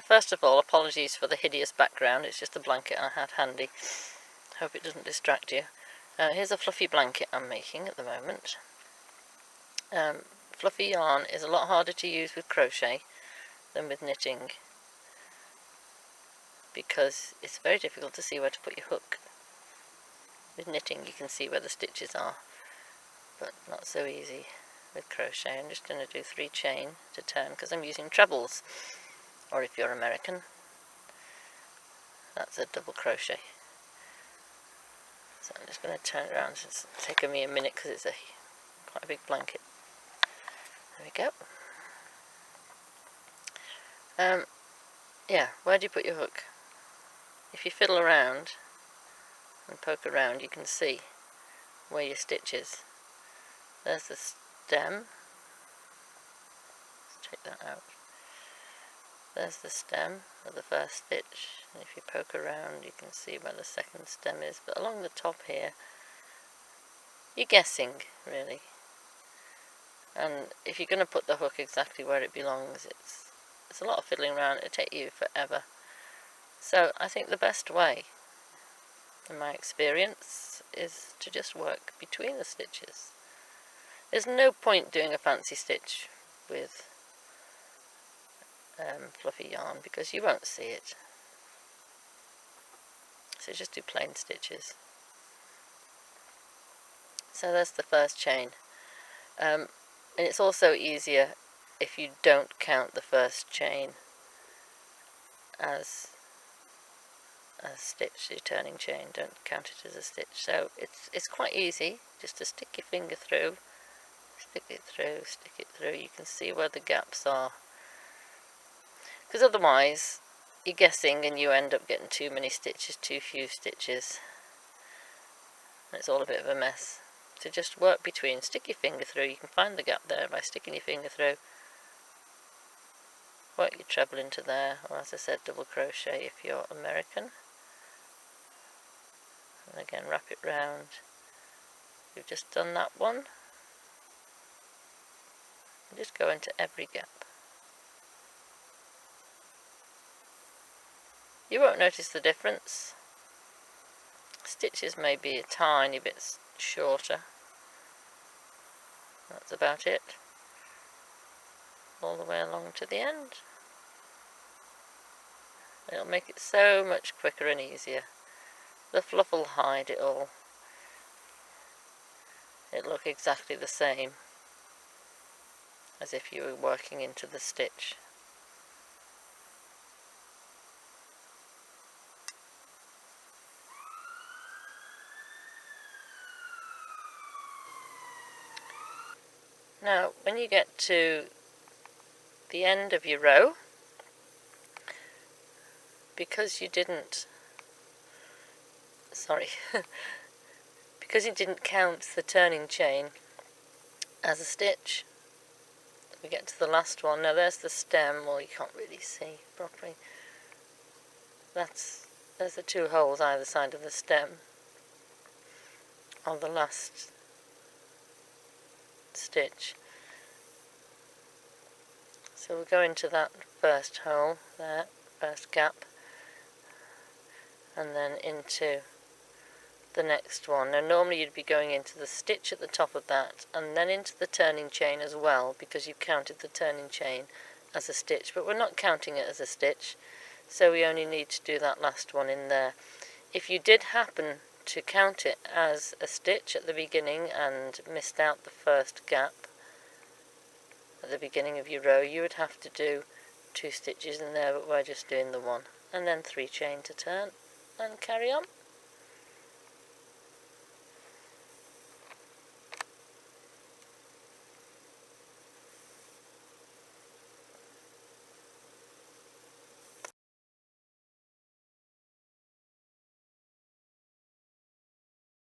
First of all, apologies for the hideous background, it's just a blanket I had handy. Hope it doesn't distract you. Here's a fluffy blanket I'm making at the moment. Fluffy yarn is a lot harder to use with crochet than with knitting, because it's very difficult to see where to put your hook. With knitting you can see where the stitches are, but not so easy with crochet. I'm just going to do 3 chain to turn because I'm using trebles, or if you're American, that's a double crochet. So I'm just going to turn it around. It's taken me a minute because it's quite a big blanket. There we go. Yeah, where do you put your hook? If you fiddle around and poke around, you can see where your stitch is. There's the stem. Let's take that out. There's the stem of the first stitch, and if you poke around you can see where the second stem is, but along the top here you're guessing really, and if you're going to put the hook exactly where it belongs, it's a lot of fiddling around. It'll take you forever. So I think the best way, in my experience, is to just work between the stitches. There's no point doing a fancy stitch with fluffy yarn because you won't see it. So just do plain stitches. So there's the first chain. And it's also easier if you don't count the first chain as a stitch, your turning chain. Don't count it as a stitch. So it's quite easy just to stick your finger through, stick it through, stick it through. You can see where the gaps are, because otherwise you're guessing and you end up getting too many stitches, too few stitches. It's all a bit of a mess. So just work between, stick your finger through. You can find the gap there by sticking your finger through. Work your treble into there, or as I said, double crochet if you're American. And again, wrap it round. You've just done that one. And just go into every gap. You won't notice the difference. Stitches may be a tiny bit shorter. That's about it. All the way along to the end. It'll make it so much quicker and easier. The fluff will hide it all. It'll look exactly the same as if you were working into the stitch. Now, when you get to the end of your row, because you didn't, because you didn't count the turning chain as a stitch, we get to the last one. Now there's the stem, well you can't really see properly. There's the 2 holes either side of the stem on the last stitch. So we'll go into that first hole there, first gap, and then into the next one. Now normally you'd be going into the stitch at the top of that and then into the turning chain as well, because you've counted the turning chain as a stitch, but we're not counting it as a stitch, so we only need to do that last one in there. If you did happen to count it as a stitch at the beginning and missed out the first gap at the beginning of your row, you would have to do 2 stitches in there, but we're just doing the 1, and then 3 chain to turn and carry on.